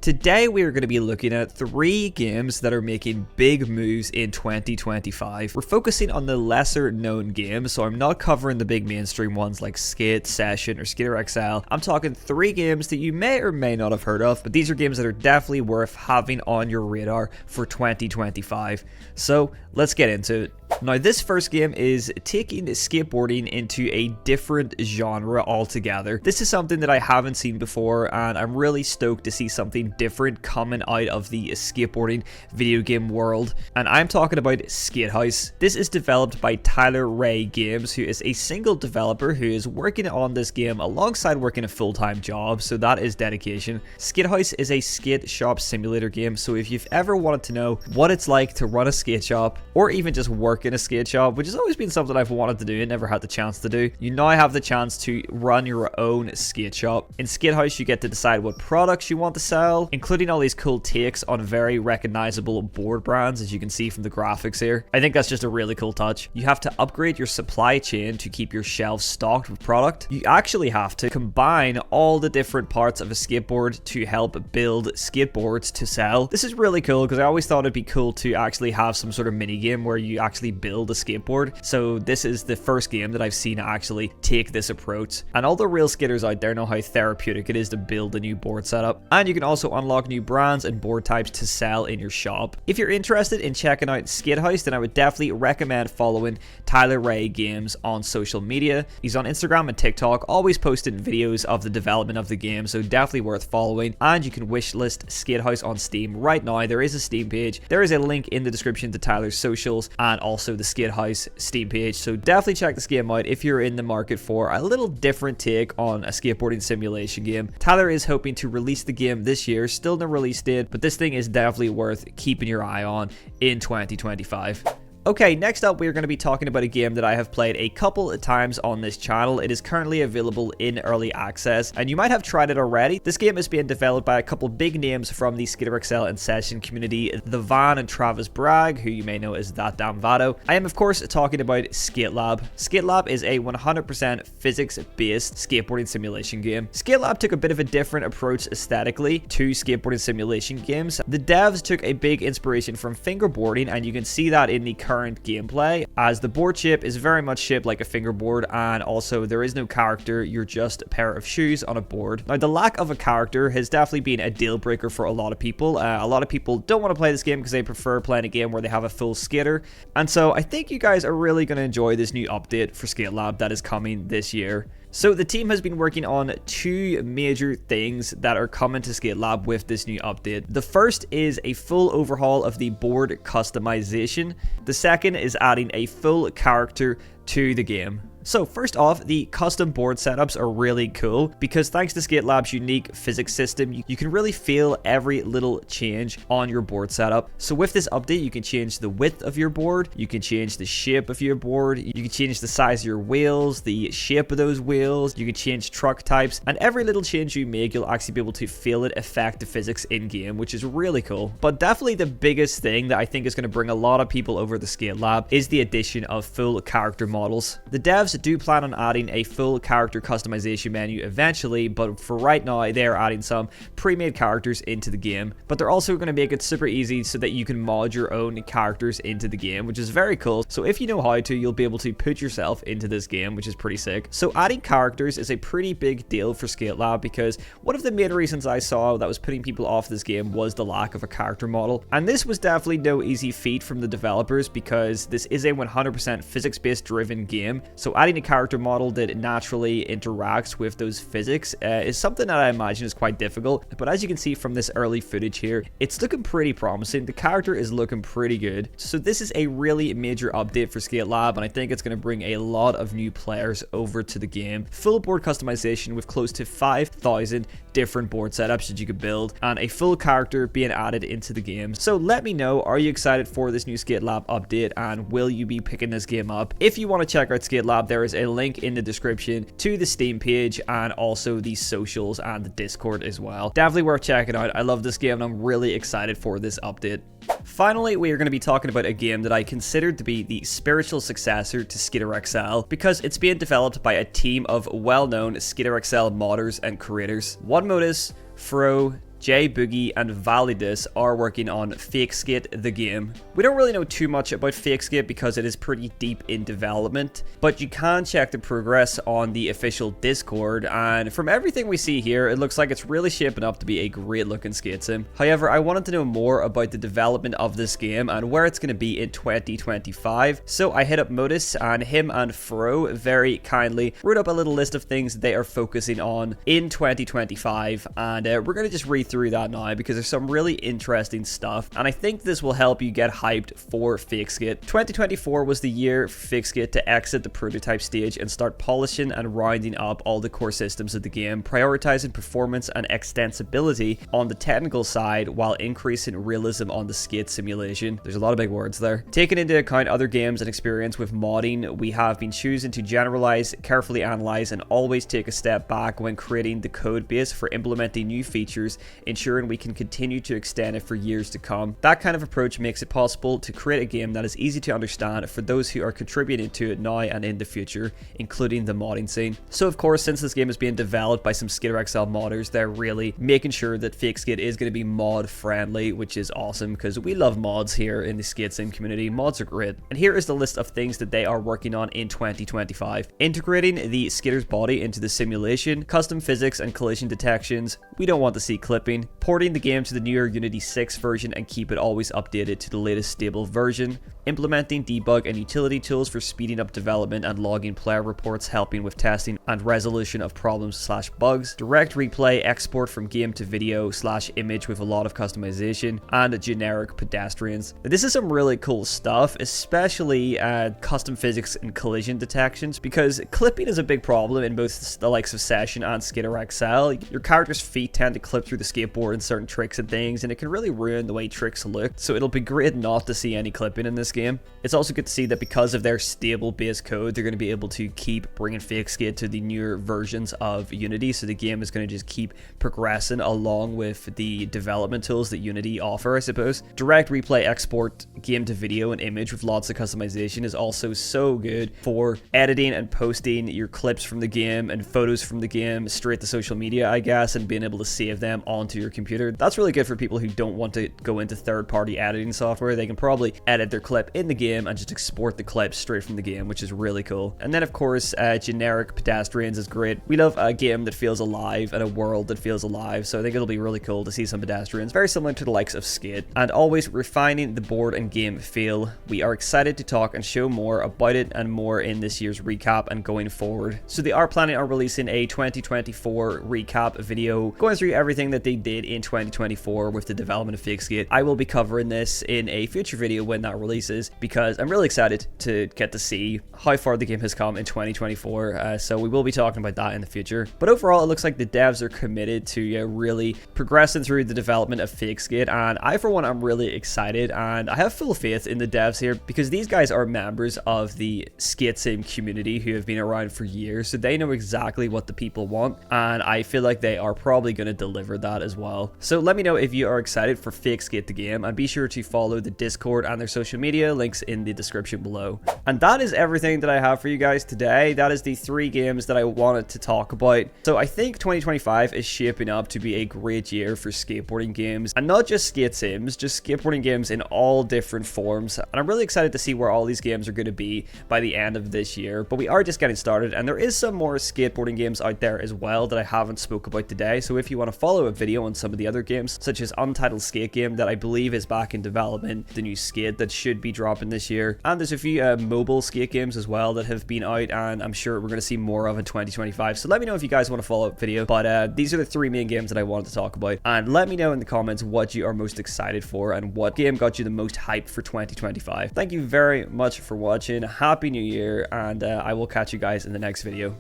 Today we are going to be looking at 3 games that are making big moves in 2025. We're focusing on the lesser known games, so I'm not covering the big mainstream ones like Skate, Session, or Skater XL. I'm talking 3 games that you may or may not have heard of, but these are games that are definitely worth having on your radar for 2025. So let's get into it. Now, this first game is taking skateboarding into a different genre altogether. This is something that I haven't seen before, and I'm really stoked to see something different coming out of the skateboarding video game world. And I'm talking about SkateHouse. This is developed by Tyler Ray Games, who is a single developer who is working on this game alongside working a full-time job, so that is dedication. SkateHouse is a skate shop simulator game, so if you've ever wanted to know what it's like to run a skate shop, or even just work in a skate shop, which has always been something I've wanted to do and never had the chance to do, you now have the chance to run your own skate shop. In SkateHouse, you get to decide what products you want to sell, including all these cool takes on very recognizable board brands, as you can see from the graphics here. I think that's just a really cool touch. You have to upgrade your supply chain to keep your shelves stocked with product. You actually have to combine all the different parts of a skateboard to help build skateboards to sell. This is really cool because I always thought it'd be cool to actually have some sort of mini game where you actually build a skateboard. So this is the first game that I've seen actually take this approach. And all the real skaters out there know how therapeutic it is to build a new board setup. And you can also unlock new brands and board types to sell in your shop. If you're interested in checking out SkateHouse, then I would definitely recommend following Tyler Ray Games on social media. He's on Instagram and TikTok, always posting videos of the development of the game, so definitely worth following. And you can wishlist SkateHouse on Steam right now. There is a Steam page. There is a link in the description to Tyler's socials and also the SkateHouse Steam page, so definitely check this game out if you're in the market for a little different take on a skateboarding simulation game. Tyler is hoping to release the game this year, still no release date, but this thing is definitely worth keeping your eye on in 2025. Okay, next up we're going to be talking about a game that I have played a couple of times on this channel. It is currently available in early access, and you might have tried it already. This game is being developed by a couple big names from the Skater XL and Session community, The Van and Travis Bragg, who you may know as That Damn Vado. I am of course talking about SkateLab. SkateLab is a 100% physics-based skateboarding simulation game. SkateLab took a bit of a different approach aesthetically to skateboarding simulation games. The devs took a big inspiration from fingerboarding, and you can see that in the current gameplay, as the board shape is very much shaped like a fingerboard, and also there is no character, you're just a pair of shoes on a board. Now, the lack of a character has definitely been a deal breaker for a lot of people. A lot of people don't want to play this game because they prefer playing a game where they have a full skater, and so I think you guys are really going to enjoy this new update for SkateLab that is coming this year. So the team has been working on 2 major things that are coming to SkateLab with this new update. The first is a full overhaul of the board customization. The second is adding a full character to the game. So first off, the custom board setups are really cool because thanks to SkateLab's unique physics system, you can really feel every little change on your board setup. So with this update, you can change the width of your board, you can change the shape of your board, you can change the size of your wheels, the shape of those wheels, you can change truck types, and every little change you make, you'll actually be able to feel it affect the physics in-game, which is really cool. But definitely the biggest thing that I think is going to bring a lot of people over to SkateLab is the addition of full character models. The devs do plan on adding a full character customization menu eventually, but for right now they are adding some pre-made characters into the game. But they're also going to make it super easy so that you can mod your own characters into the game, which is very cool. So if you know how to, you'll be able to put yourself into this game, which is pretty sick. So adding characters is a pretty big deal for SkateLab because one of the main reasons I saw that was putting people off this game was the lack of a character model, and this was definitely no easy feat from the developers because this is a 100% physics-based driven game. So adding a character model that naturally interacts with those physics is something that I imagine is quite difficult, but as you can see from this early footage here, it's looking pretty promising. The character is looking pretty good. So this is a really major update for SkateLab, and I think it's going to bring a lot of new players over to the game. Full board customization with close to 5,000 different board setups that you could build, and a full character being added into the game. So let me know, are you excited for this new SkateLab update, and will you be picking this game up? If you want to check out SkateLab, there is a link in the description to the Steam page and also the socials and the Discord as well. Definitely worth checking out. I love this game and I'm really excited for this update. Finally, we are going to be talking about a game that I consider to be the spiritual successor to Skater XL because it's being developed by a team of well-known Skater XL modders and creators. One Modus, Fro, J Boogie, and Validus are working on FakeSkate the game. We don't really know too much about FakeSkate because it is pretty deep in development, but you can check the progress on the official Discord, and from everything we see here, it looks like it's really shaping up to be a great looking skate sim. However, I wanted to know more about the development of this game and where it's going to be in 2025, so I hit up Modus, and him and Fro very kindly wrote up a little list of things they are focusing on in 2025, and we're going to just read through that now because there's some really interesting stuff, and I think this will help you get hyped for FakeSkate. 2024 was the year for FakeSkate to exit the prototype stage and start polishing and rounding up all the core systems of the game, prioritizing performance and extensibility on the technical side while increasing realism on the skate simulation. There's a lot of big words there. Taking into account other games and experience with modding, we have been choosing to generalize, carefully analyze, and always take a step back when creating the code base for implementing new features, ensuring we can continue to extend it for years to come. That kind of approach makes it possible to create a game that is easy to understand for those who are contributing to it now and in the future, including the modding scene. So of course, since this game is being developed by some SkaterXL modders, they're really making sure that FakeSkate is going to be mod friendly, which is awesome because we love mods here in the skate sim community. Mods are great. And here is the list of things that they are working on in 2025. Integrating the skater's body into the simulation, custom physics and collision detections. We don't want to see clipping. Porting the game to the newer Unity 6 version and keep it always updated to the latest stable version. Implementing debug and utility tools for speeding up development and logging player reports, helping with testing and resolution of problems/bugs. Direct replay export from game to video/image with a lot of customization, and generic pedestrians. This is some really cool stuff, especially custom physics and collision detections, because clipping is a big problem in both the likes of Session and SkaterXL. Your character's feet tend to clip through the skateboard in certain tricks and things, and it can really ruin the way tricks look, so it'll be great not to see any clipping in this game. It's also good to see that because of their stable base code, they're going to be able to keep bringing FakeSkate to the newer versions of Unity, so the game is going to just keep progressing along with the development tools that Unity offer, I suppose. Direct replay export game to video and image with lots of customization is also so good for editing and posting your clips from the game and photos from the game straight to social media, I guess, and being able to save them onto your computer. That's really good for people who don't want to go into third-party editing software. They can probably edit their clip in the game and just export the clip straight from the game, which is really cool. And then of course, generic pedestrians is great. We love a game that feels alive and a world that feels alive, so I think it'll be really cool to see some pedestrians, very similar to the likes of Skate. And always refining the board and game feel. We are excited to talk and show more about it and more in this year's recap and going forward. So they are planning on releasing a 2024 recap video going through everything that they did in 2024 with the development of FakeSkate. I will be covering this in a future video when that releases because I'm really excited to get to see how far the game has come in 2024, so we will be talking about that in the future. But overall, it looks like the devs are committed to really progressing through the development of FakeSkate, and I for one am really excited, and I have full faith in the devs here because these guys are members of the skate sim community who have been around for years, so they know exactly what the people want, and I feel like they are probably going to deliver that as well. So let me know if you are excited for FakeSkate the game, and be sure to follow the Discord and their social media links in the description below. And that is everything that I have for you guys today. That is the 3 games that I wanted to talk about. So I think 2025 is shaping up to be a great year for skateboarding games, and not just skate sims, just skateboarding games in all different forms. And I'm really excited to see where all these games are going to be by the end of this year, but we are just getting started, and there is some more skateboarding games out there as well that I haven't spoke about today. So if you want to follow a video on some of the other games, such as Untitled Skate Game that I believe is back in development, the new Skate that should be dropping this year, and there's a few mobile skate games as well that have been out, and I'm sure we're going to see more of in 2025. So let me know if you guys want to follow up video, but these are the 3 main games that I wanted to talk about, and let me know in the comments what you are most excited for and what game got you the most hyped for 2025. Thank you very much for watching. Happy New Year, and I will catch you guys in the next video.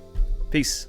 Peace.